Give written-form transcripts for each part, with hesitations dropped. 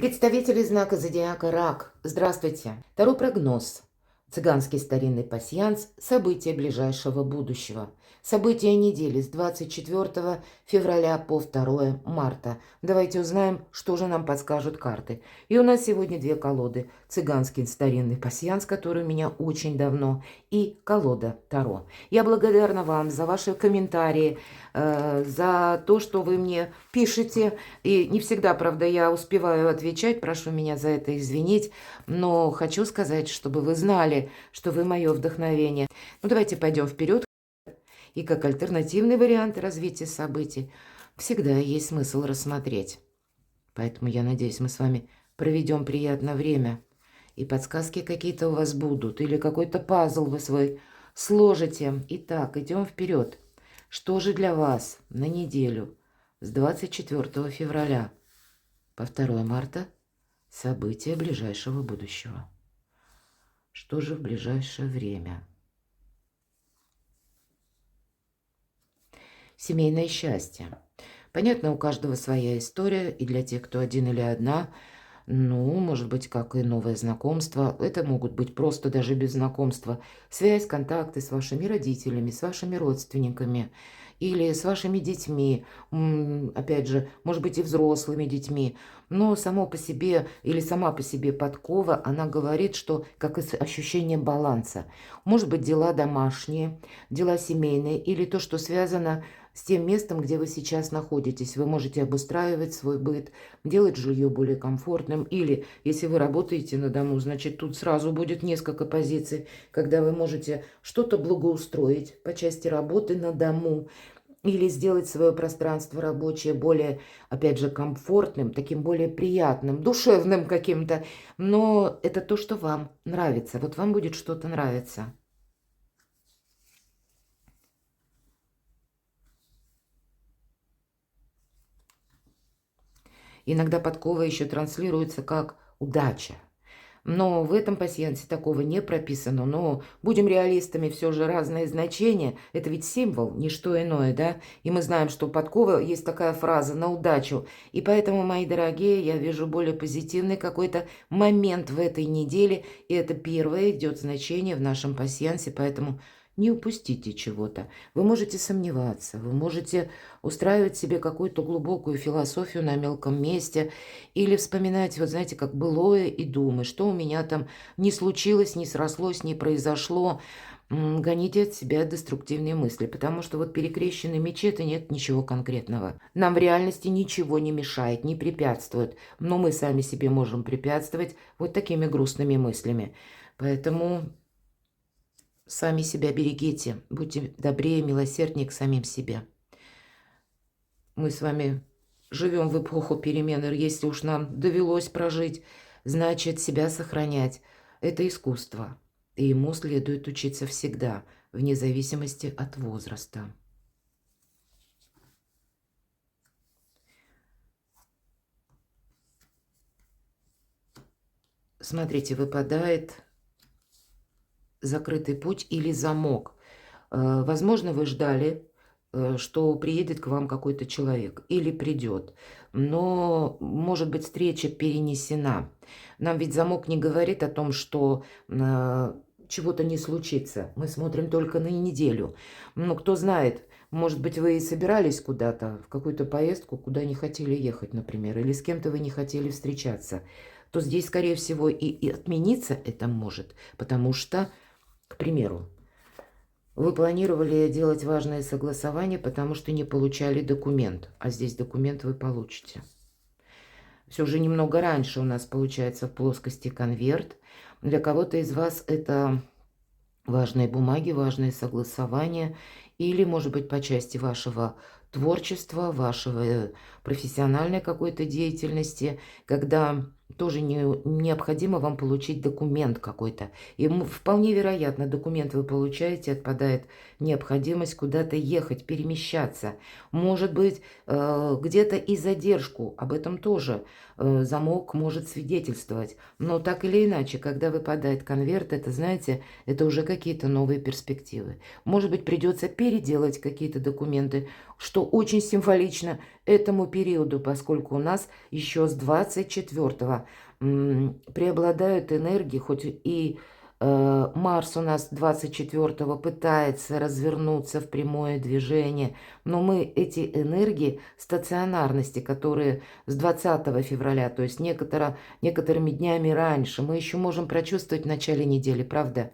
Представители знака зодиака Рак. Здравствуйте. Таро прогноз. Цыганский старинный пасьянс. События ближайшего будущего. События недели с 24 февраля по 2 марта. Давайте узнаем, что же нам подскажут карты. И у нас сегодня две колоды. Цыганский старинный пасьянс, который у меня очень давно, и колода Таро. Я благодарна вам за ваши комментарии, за то, что вы мне пишете. И не всегда, правда, я успеваю отвечать, прошу меня за это извинить, но хочу сказать, чтобы вы знали, что вы мое вдохновение. Ну, давайте пойдем вперед. И как альтернативный вариант развития событий всегда есть смысл рассмотреть. Поэтому я надеюсь, мы с вами проведем приятное время. И подсказки какие-то у вас будут, или какой-то пазл вы свой сложите. Итак, идем вперед. Что же для вас на неделю с 24 февраля по 2 марта события ближайшего будущего? Что же в ближайшее время? Семейное счастье. Понятно, у каждого своя история, и для тех, кто один или одна, ну, может быть, как и новое знакомство. Это могут быть просто даже без знакомства. Связь, контакты с вашими родителями, с вашими родственниками или с вашими детьми. Опять же, может быть, и взрослыми детьми. Но само по себе или сама по себе подкова, она говорит, что как ощущение баланса. Может быть, дела домашние, дела семейные или то, что связано с тем местом, где вы сейчас находитесь. Вы можете обустраивать свой быт, делать жилье более комфортным. Или, если вы работаете на дому, значит, тут сразу будет несколько позиций, когда вы можете что-то благоустроить по части работы на дому, или сделать свое пространство рабочее более, опять же, комфортным, таким более приятным, душевным каким-то. Но это то, что вам нравится. Вот вам будет что-то нравиться. Иногда подкова еще транслируется как удача. Но в этом пасьянсе такого не прописано. Но будем реалистами, все же разные значения. Это ведь символ, не что иное, да? И мы знаем, что у подкова есть такая фраза «на удачу». И поэтому, мои дорогие, я вижу более позитивный какой-то момент в этой неделе. И это первое идет значение в нашем пасьянсе, поэтому не упустите чего-то. Вы можете сомневаться, вы можете устраивать себе какую-то глубокую философию на мелком месте или вспоминать, вот знаете, как былое и думать, что у меня там не случилось, не срослось, не произошло. Гоните от себя деструктивные мысли, потому что вот перекрещенные мечи – это нет ничего конкретного. Нам в реальности ничего не мешает, не препятствует, но мы сами себе можем препятствовать вот такими грустными мыслями. Поэтому сами себя берегите, будьте добрее, милосерднее к самим себе. Мы с вами живем в эпоху перемен, и если уж нам довелось прожить, значит, себя сохранять. Это искусство, и ему следует учиться всегда, вне зависимости от возраста. Смотрите, выпадает закрытый путь или замок. Возможно, вы ждали, что приедет к вам какой-то человек или придет, но, может быть, встреча перенесена. Нам ведь замок не говорит о том, что чего-то не случится. Мы смотрим только на неделю. Ну, кто знает, может быть, вы и собирались куда-то, в какую-то поездку, куда не хотели ехать, например, или с кем-то вы не хотели встречаться, то здесь, скорее всего, и отмениться это может, потому что, к примеру, вы планировали делать важное согласование, потому что не получали документ, а здесь документ вы получите. Все же немного раньше у нас получается в плоскости конверт. Для кого-то из вас это важные бумаги, важные согласования, или, может быть, по части вашего творчества, вашего профессиональной какой-то деятельности, когда тоже необходимо вам получить документ какой-то. И вполне вероятно, документ вы получаете, отпадает необходимость куда-то ехать, перемещаться. Может быть, где-то и задержку, об этом тоже замок может свидетельствовать. Но так или иначе, когда выпадает конверт, это, знаете, это уже какие-то новые перспективы. Может быть, придется переделать какие-то документы, что очень символично этому периоду, поскольку у нас еще с 24-го преобладают энергии, хоть и Марс у нас 24-го пытается развернуться в прямое движение, но мы эти энергии стационарности, которые с 20 февраля, то есть некоторыми днями раньше, мы еще можем прочувствовать в начале недели, правда?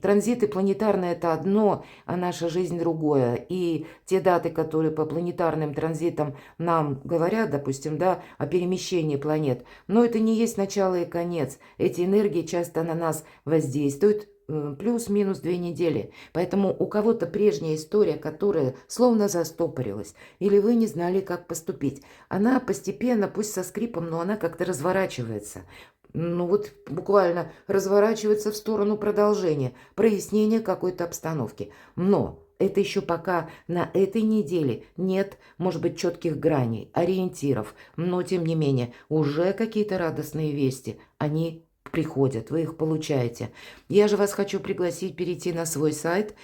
Транзиты планетарные – это одно, а наша жизнь другое. И те даты, которые по планетарным транзитам нам говорят, допустим, да, о перемещении планет, но это не есть начало и конец. Эти энергии часто на нас воздействуют плюс-минус 2 недели. Поэтому у кого-то прежняя история, которая словно застопорилась, или вы не знали, как поступить, она постепенно, пусть со скрипом, но она как-то разворачивается. Ну вот буквально разворачивается в сторону продолжения, прояснения какой-то обстановки. Но это еще пока на этой неделе нет, может быть, четких граней, ориентиров. Но, тем не менее, уже какие-то радостные вести, они приходят, вы их получаете. Я же вас хочу пригласить перейти на свой сайт.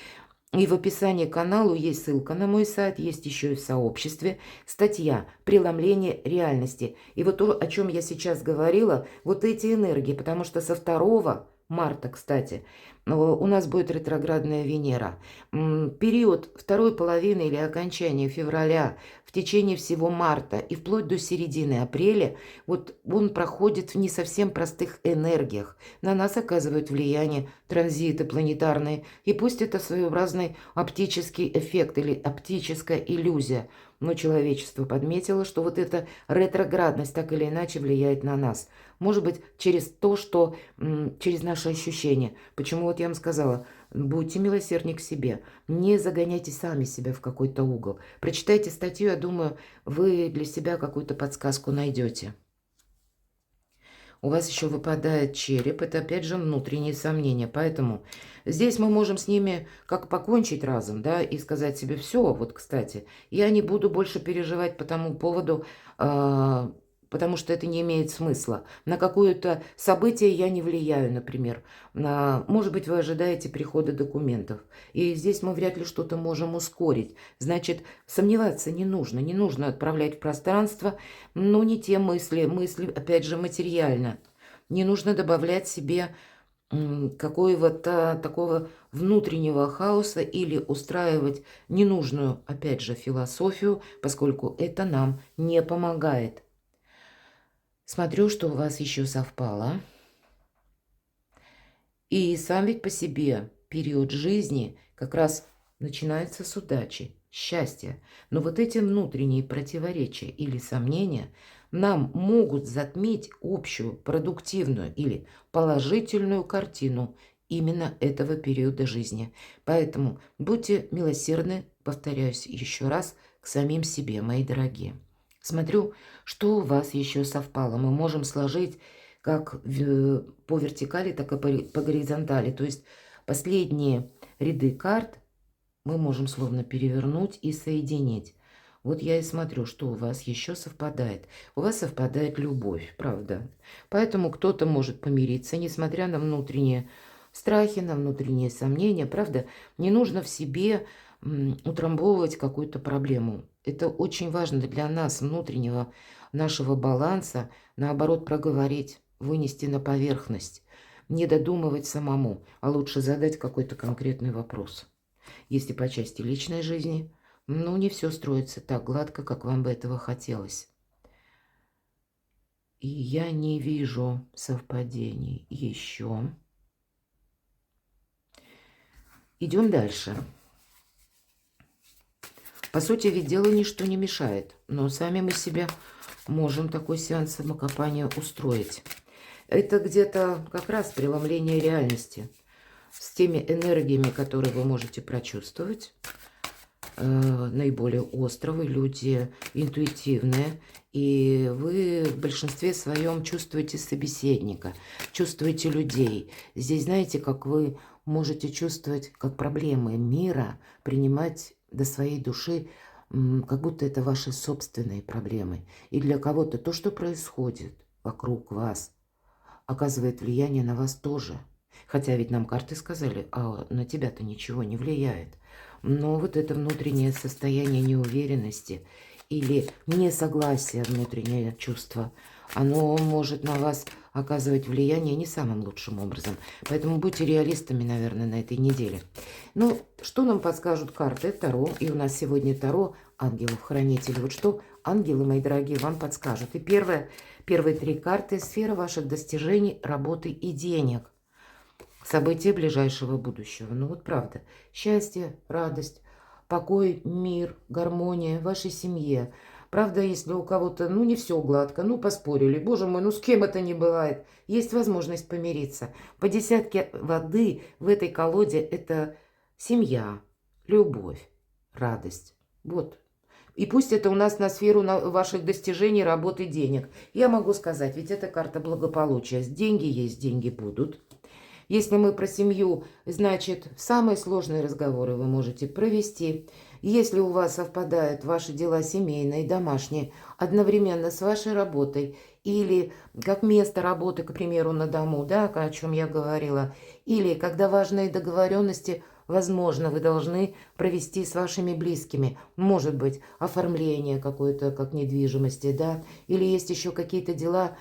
И в описании к каналу есть ссылка на мой сайт, есть еще и в сообществе статья «Преломление реальности». И вот то, о чем я сейчас говорила, вот эти энергии, потому что со 2 марта, кстати, у нас будет ретроградная Венера. Период второй половины или окончания февраля в течение всего марта и вплоть до середины апреля, вот он проходит в не совсем простых энергиях. На нас оказывают влияние транзиты планетарные, и пусть это своеобразный оптический эффект или оптическая иллюзия, но человечество подметило, что вот эта ретроградность так или иначе влияет на нас. Может быть, через то, что через наши ощущения. Почему вот я вам сказала, будьте милосердны к себе, не загоняйте сами себя в какой-то угол. Прочитайте статью, я думаю, вы для себя какую-то подсказку найдете. У вас еще выпадает череп, это опять же внутренние сомнения, поэтому здесь мы можем с ними как покончить разом, да, и сказать себе, все, вот, кстати, я не буду больше переживать по тому поводу, потому что это не имеет смысла. На какое-то событие я не влияю, например. Может быть, вы ожидаете прихода документов, и здесь мы вряд ли что-то можем ускорить. Значит, сомневаться не нужно, не нужно отправлять в пространство, но не те мысли, опять же, материально. Не нужно добавлять себе какого-то такого внутреннего хаоса или устраивать ненужную, опять же, философию, поскольку это нам не помогает. Смотрю, что у вас еще совпало. И сам ведь по себе период жизни как раз начинается с удачи, счастья. Но вот эти внутренние противоречия или сомнения нам могут затмить общую продуктивную или положительную картину именно этого периода жизни. Поэтому будьте милосердны, повторяюсь еще раз, к самим себе, мои дорогие. Смотрю, что у вас еще совпало. Мы можем сложить как по вертикали, так и по горизонтали. То есть последние ряды карт мы можем словно перевернуть и соединить. Вот я и смотрю, что у вас еще совпадает. У вас совпадает любовь, правда. Поэтому кто-то может помириться, несмотря на внутренние страхи, на внутренние сомнения, правда. Не нужно в себе утрамбовывать какую-то проблему. Это очень важно для нас, внутреннего нашего баланса, наоборот, проговорить, вынести на поверхность, не додумывать самому, а лучше задать какой-то конкретный вопрос. Если по части личной жизни, ну, не все строится так гладко, как вам бы этого хотелось. И я не вижу совпадений еще. Идем дальше. По сути, ведь делу ничто не мешает, но сами мы себе можем такой сеанс самокопания устроить. Это где-то как раз преломление реальности с теми энергиями, которые вы можете прочувствовать. Наиболее остро, вы люди интуитивные, и вы в большинстве своем чувствуете собеседника, чувствуете людей. Здесь, знаете, как вы можете чувствовать, как проблемы мира принимать до своей души, как будто это ваши собственные проблемы. И для кого-то то, что происходит вокруг вас, оказывает влияние на вас тоже. Хотя ведь нам карты сказали, а на тебя-то ничего не влияет. Но вот это внутреннее состояние неуверенности или несогласия, внутреннее чувство, оно может на вас оказывать влияние не самым лучшим образом. Поэтому будьте реалистами, наверное, на этой неделе. Ну, что нам подскажут карты Таро? И у нас сегодня Таро ангелов-хранителей. Вот что ангелы, мои дорогие, вам подскажут. И первые 3 карты – сфера ваших достижений, работы и денег. События ближайшего будущего. Ну вот правда. Счастье, радость, покой, мир, гармония в вашей семье. Правда, если у кого-то, ну, не все гладко, ну, поспорили. Боже мой, ну, с кем это не бывает. Есть возможность помириться. По 10 воды в этой колоде это семья, любовь, радость. Вот. И пусть это у нас на сферу ваших достижений, работы, денег. Я могу сказать, ведь это карта благополучия. Деньги есть, деньги будут. Если мы про семью, значит, самые сложные разговоры вы можете провести. Если у вас совпадают ваши дела семейные, домашние, одновременно с вашей работой, или как место работы, к примеру, на дому, да, о чем я говорила, или когда важные договоренности, возможно, вы должны провести с вашими близкими. Может быть, оформление какое-то, как недвижимости, да, или есть еще какие-то дела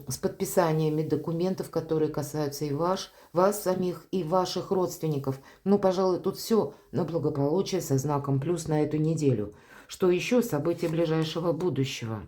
с подписаниями документов, которые касаются и вас самих, и ваших родственников. Ну, пожалуй, тут все на благополучие со знаком плюс на эту неделю. Что еще? События ближайшего будущего.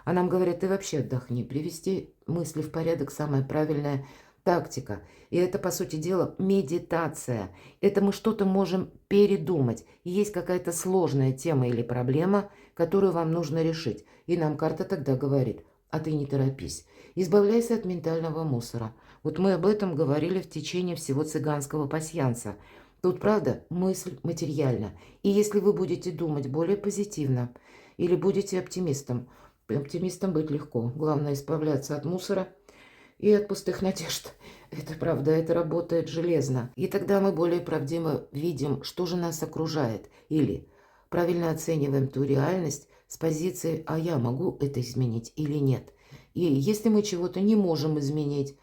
А нам говорят, ты вообще отдохни. Привести мысли в порядок – самая правильная тактика. И это, по сути дела, медитация. Это мы что-то можем передумать. Есть какая-то сложная тема или проблема, которую вам нужно решить. И нам карта тогда говорит – а ты не торопись. Избавляйся от ментального мусора. Вот мы об этом говорили в течение всего цыганского пасьянса. Тут, правда, мысль материальна. И если вы будете думать более позитивно или будете оптимистом быть легко. Главное избавляться от мусора и от пустых надежд. Это правда, это работает железно. И тогда мы более правдиво видим, что же нас окружает. Или правильно оцениваем ту реальность с позиции «а я могу это изменить или нет?». И если мы чего-то не можем изменить,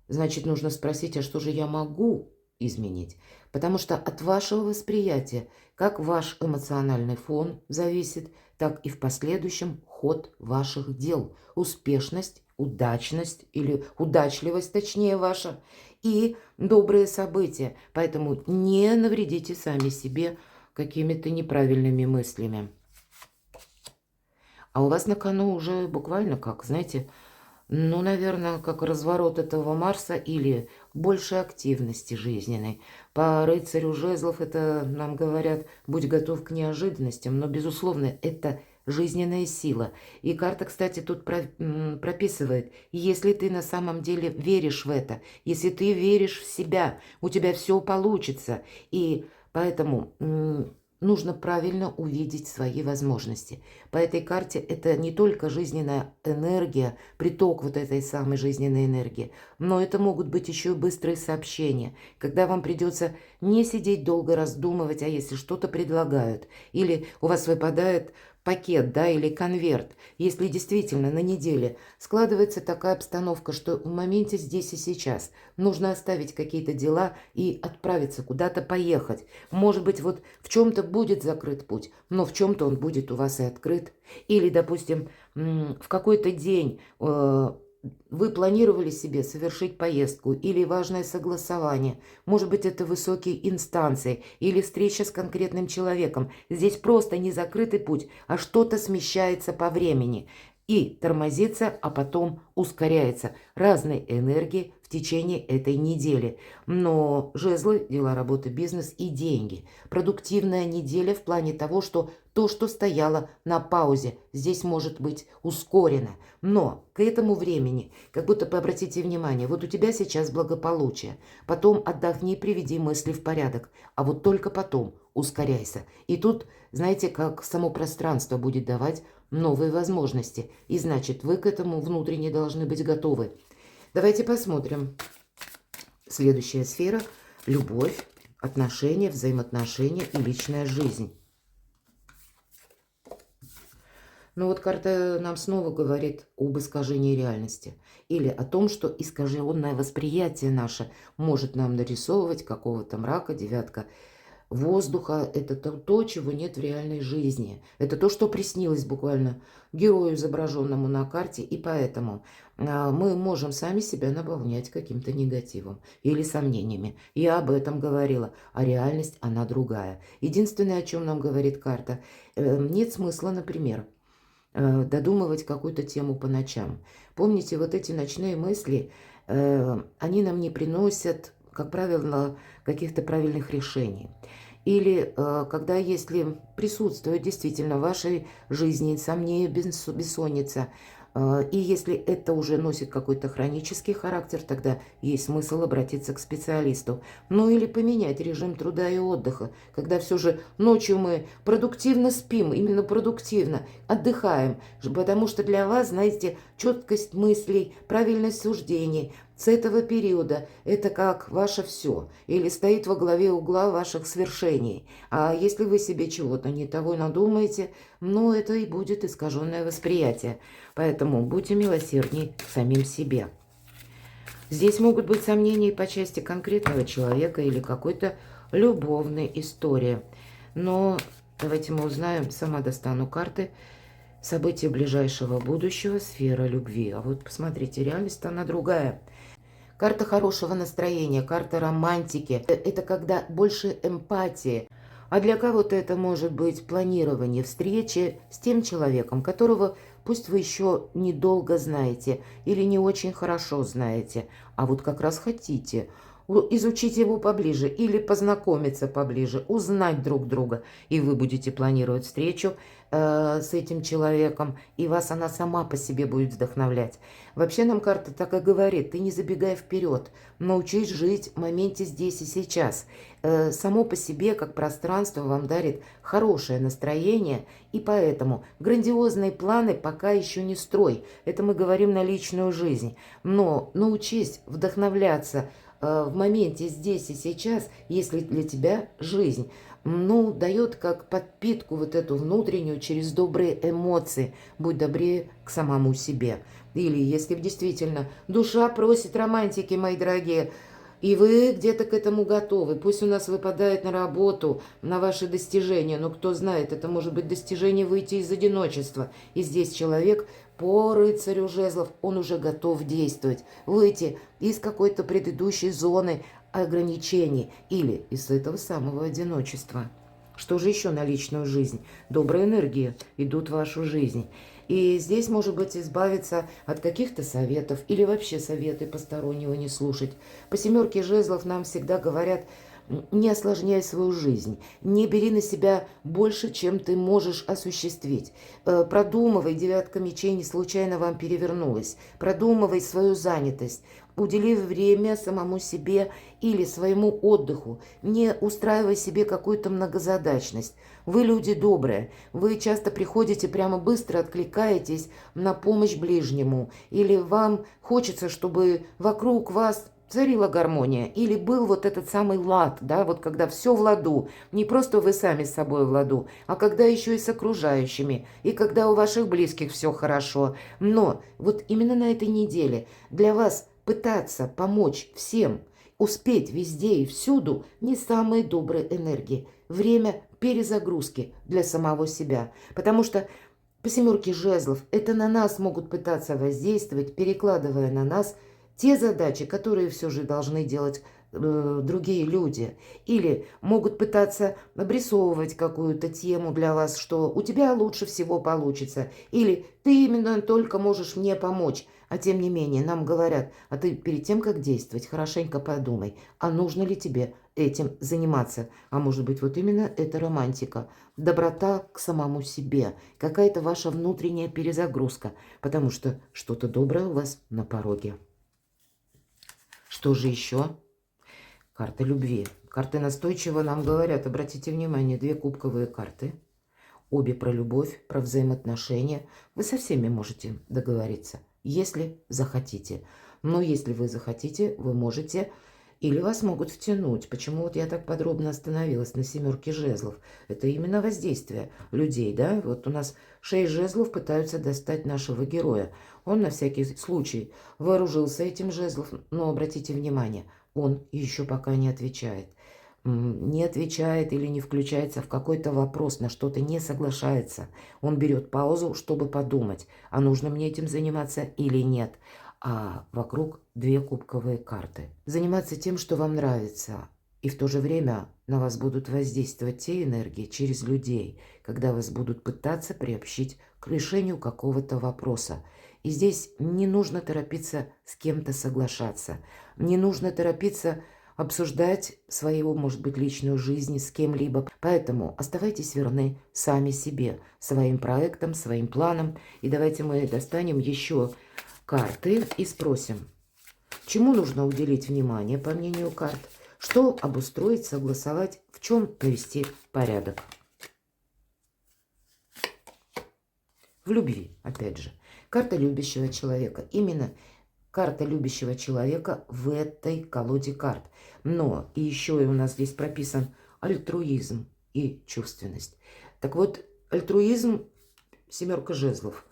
значит, нужно спросить, а что же я могу изменить? Потому что от вашего восприятия, как ваш эмоциональный фон зависит, так и в последующем ход ваших дел. Успешность, удачность или удачливость, точнее, ваша, и добрые события. Поэтому не навредите сами себе какими-то неправильными мыслями. А у вас на кону уже буквально как, знаете, ну, наверное, как разворот этого Марса или больше активности жизненной. По рыцарю жезлов это нам говорят, будь готов к неожиданностям, но, безусловно, это жизненная сила. И карта, кстати, тут прописывает, если ты на самом деле веришь в это, если ты веришь в себя, у тебя все получится. И поэтому нужно правильно увидеть свои возможности. По этой карте это не только жизненная энергия, приток вот этой самой жизненной энергии, но это могут быть еще и быстрые сообщения, когда вам придется не сидеть долго раздумывать, а если что-то предлагают, или у вас выпадает пакет, да, или конверт, если действительно на неделе складывается такая обстановка, что в моменте здесь и сейчас нужно оставить какие-то дела и отправиться куда-то поехать. Может быть, вот в чем-то будет закрыт путь, но в чем-то он будет у вас и открыт. Или, допустим, в какой-то день вы планировали себе совершить поездку или важное согласование. Может быть, это высокие инстанции или встреча с конкретным человеком. Здесь просто не закрытый путь, а что-то смещается по времени и тормозится, а потом ускоряется. Разные энергии в течение этой недели. Но жезлы, дела, работы, бизнес и деньги. Продуктивная неделя в плане того, что то, что стояло на паузе, здесь может быть ускорено. Но к этому времени, как будто бы обратите внимание, вот у тебя сейчас благополучие. Потом отдохни, приведи мысли в порядок. А вот только потом ускоряйся. И тут, знаете, как само пространство будет давать новые возможности. И значит, вы к этому внутренне должны быть готовы. Давайте посмотрим. Следующая сфера – любовь, отношения, взаимоотношения и личная жизнь. Ну вот карта нам снова говорит об искажении реальности. Или о том, что искаженное восприятие наше может нам нарисовывать какого-то мрака, девятка. воздуха – это то, чего нет в реальной жизни. Это то, что приснилось буквально герою, изображенному на карте, и поэтому мы можем сами себя наполнять каким-то негативом или сомнениями. Я об этом говорила, а реальность, она другая. Единственное, о чем нам говорит карта, нет смысла, например, додумывать какую-то тему по ночам. Помните, вот эти ночные мысли, они нам не приносят, как правило, каких-то правильных решений. Или когда, если присутствует действительно в вашей жизни сомнения, бессонница, и если это уже носит какой-то хронический характер, тогда есть смысл обратиться к специалисту. Ну или поменять режим труда и отдыха, когда все же ночью мы продуктивно спим, именно продуктивно отдыхаем, потому что для вас, знаете, четкость мыслей, правильность суждений с этого периода – это как ваше все, или стоит во главе угла ваших свершений. А если вы себе чего-то не того надумаете, ну это и будет искаженное восприятие. Поэтому будьте милосердней к самим себе. Здесь могут быть сомнения по части конкретного человека или какой-то любовной истории. Но давайте мы узнаем, сама достану карты. События ближайшего будущего, сфера любви. А вот посмотрите, реальность она другая. Карта хорошего настроения, карта романтики. Это когда больше эмпатии. А для кого-то это может быть планирование встречи с тем человеком, которого пусть вы еще недолго знаете или не очень хорошо знаете, а вот как раз хотите изучить его поближе или познакомиться поближе, узнать друг друга. И вы будете планировать встречу с этим человеком, и вас она сама по себе будет вдохновлять. Вообще нам карта так и говорит: ты не забегай вперед, научись жить в моменте здесь и сейчас. Само по себе, как пространство, вам дарит хорошее настроение, и поэтому грандиозные планы пока еще не строй. Это мы говорим на личную жизнь. Но научись вдохновляться в моменте здесь и сейчас, если для тебя жизнь, ну, дает как подпитку вот эту внутреннюю через добрые эмоции. Будь добрее к самому себе. Или если действительно душа просит романтики, мои дорогие, и вы где-то к этому готовы. Пусть у нас выпадает на работу, на ваши достижения, но кто знает, это может быть достижение выйти из одиночества. И здесь человек по рыцарю жезлов, он уже готов действовать, выйти из какой-то предыдущей зоны ограничений или из этого самого одиночества. Что же еще на личную жизнь? Добрые энергии идут в вашу жизнь. И здесь, может быть, избавиться от каких-то советов или вообще советы постороннего не слушать. По семерке жезлов нам всегда говорят: не осложняй свою жизнь, не бери на себя больше, чем ты можешь осуществить. Продумывай, девятка мечей не случайно вам перевернулась, продумывай свою занятость. Удели время самому себе или своему отдыху. Не устраивай себе какую-то многозадачность. Вы люди добрые. Вы часто приходите, прямо быстро откликаетесь на помощь ближнему. Или вам хочется, чтобы вокруг вас царила гармония. Или был вот этот самый лад, да, вот когда все в ладу. Не просто вы сами с собой в ладу, а когда еще и с окружающими. И когда у ваших близких все хорошо. Но вот именно на этой неделе для вас пытаться помочь всем, успеть везде и всюду не самые добрые энергии. Время перезагрузки для самого себя. Потому что по семерке жезлов это на нас могут пытаться воздействовать, перекладывая на нас те задачи, которые все же должны делать другие люди. Или могут пытаться обрисовывать какую-то тему для вас, что у тебя лучше всего получится. Или ты именно только можешь мне помочь. А тем не менее нам говорят: а ты перед тем, как действовать, хорошенько подумай, а нужно ли тебе этим заниматься. А может быть, вот именно это романтика. Доброта к самому себе. Какая-то ваша внутренняя перезагрузка. Потому что что-то доброе у вас на пороге. Что же еще? Карта любви. Карты настойчиво нам говорят, обратите внимание, 2 кубковые карты. Обе про любовь, про взаимоотношения. Вы со всеми можете договориться, если захотите. Но если вы захотите, вы можете, или вас могут втянуть. Почему вот я так подробно остановилась на семерке жезлов? Это именно воздействие людей, да? Вот у нас 6 жезлов пытаются достать нашего героя. Он на всякий случай вооружился этим жезлом, но обратите внимание, он еще пока не отвечает. не отвечает или не включается в какой-то вопрос, на что-то не соглашается. Он берет паузу, чтобы подумать, а нужно мне этим заниматься или нет. А вокруг 2 кубковые карты. Заниматься тем, что вам нравится. И в то же время на вас будут воздействовать те энергии через людей, когда вас будут пытаться приобщить к решению какого-то вопроса. И здесь не нужно торопиться с кем-то соглашаться. Не нужно торопиться обсуждать свою, может быть, личную жизнь с кем-либо. Поэтому оставайтесь верны сами себе, своим проектам, своим планам. И давайте мы достанем еще карты и спросим, чему нужно уделить внимание, по мнению карт, что обустроить, согласовать, в чем привести порядок. В любви, опять же. Карта любящего человека. Именно карта любящего человека в этой колоде карт. Но и еще и у нас здесь прописан альтруизм и чувственность. Так вот, альтруизм, 7 жезлов,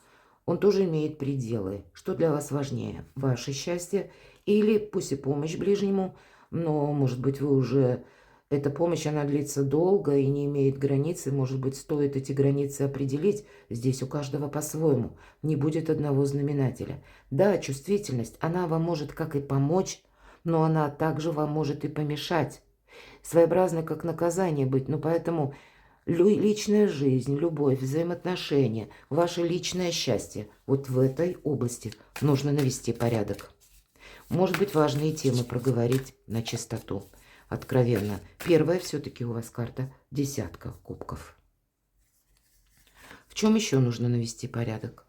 он тоже имеет пределы. Что для вас важнее? Ваше счастье или пусть и помощь ближнему, но, может быть, вы уже... Эта помощь, она длится долго и не имеет границ, и, может быть, стоит эти границы определить. Здесь у каждого по-своему. Не будет одного знаменателя. Да, чувствительность, она вам может как и помочь, но она также вам может и помешать. Своеобразно как наказание быть. Но поэтому личная жизнь, любовь, взаимоотношения, ваше личное счастье, вот в этой области нужно навести порядок. Может быть, важные темы проговорить на чистоту. Откровенно. Первая все-таки у вас карта 10 кубков. В чем еще нужно навести порядок?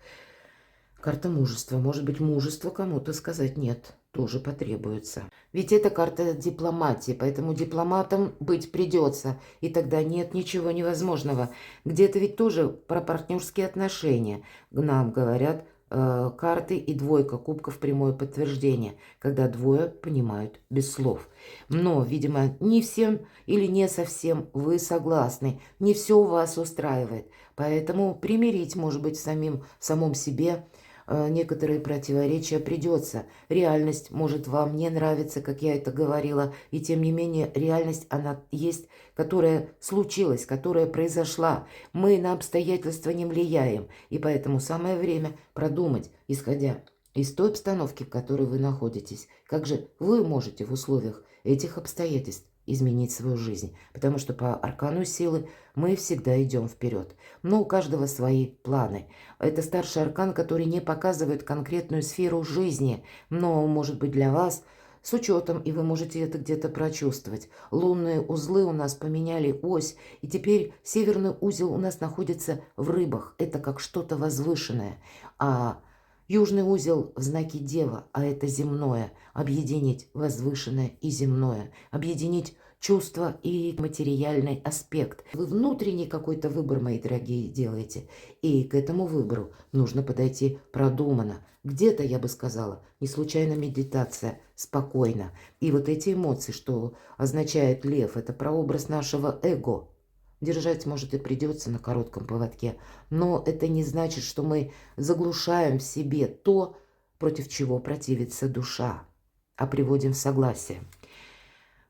Карта мужества. Может быть, мужество кому-то сказать нет, тоже потребуется. Ведь это карта дипломатии, поэтому дипломатом быть придется. И тогда нет ничего невозможного. Где-то ведь тоже про партнерские отношения нам говорят карты и 2 кубков прямое подтверждение, когда 2 понимают без слов. Но, видимо, не всем или не совсем вы согласны, не все вас устраивает. Поэтому примирить, может быть, самом себе некоторые противоречия придется. Реальность может вам не нравиться, как я это говорила, и тем не менее реальность она есть, которая случилась, которая произошла. Мы на обстоятельства не влияем, и поэтому самое время продумать, исходя из той обстановки, в которой вы находитесь, как же вы можете в условиях этих обстоятельств изменить свою жизнь, потому что по аркану силы мы всегда идем вперед. Но у каждого свои планы. Это старший аркан, который не показывает конкретную сферу жизни, но может быть для вас с учетом, и вы можете это где-то прочувствовать. Лунные узлы у нас поменяли ось, и теперь северный узел у нас находится в рыбах. Это как что-то возвышенное. А южный узел в знаке Дева, а это земное. Объединить возвышенное и земное. Объединить чувство и материальный аспект. Вы внутренний какой-то выбор, мои дорогие, делаете. И к этому выбору нужно подойти продуманно. Где-то, я бы сказала, не случайно медитация, спокойно. И вот эти эмоции, что означает лев, это прообраз нашего эго. Держать, может, и придется на коротком поводке, но это не значит, что мы заглушаем в себе то, против чего противится душа, а приводим в согласие.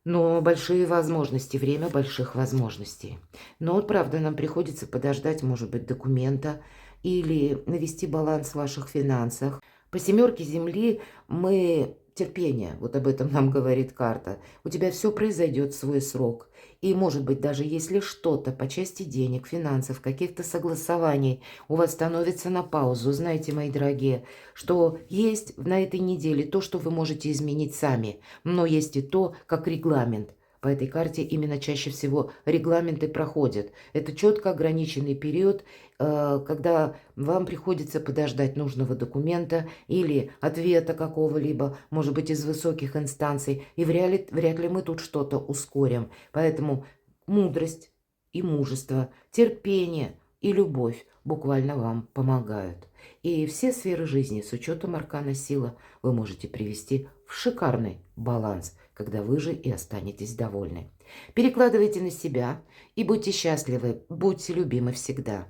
Но большие возможности, время больших возможностей. Но вот правда, нам приходится подождать, может быть, документа или навести баланс в ваших финансах. По 7 Земли мы терпение, вот об этом нам говорит карта. У тебя все произойдет в свой срок. И, может быть, даже если что-то по части денег, финансов, каких-то согласований у вас становится на паузу, знаете, мои дорогие, что есть на этой неделе то, что вы можете изменить сами, но есть и то, как регламент. По этой карте именно чаще всего регламенты проходят. Это четко ограниченный период, когда вам приходится подождать нужного документа или ответа какого-либо, может быть, из высоких инстанций, и вряд ли мы тут что-то ускорим. Поэтому мудрость и мужество, терпение и любовь буквально вам помогают. И все сферы жизни с учетом аркана сила вы можете привести в шикарный баланс, когда вы же и останетесь довольны. Перекладывайте на себя и будьте счастливы, будьте любимы всегда.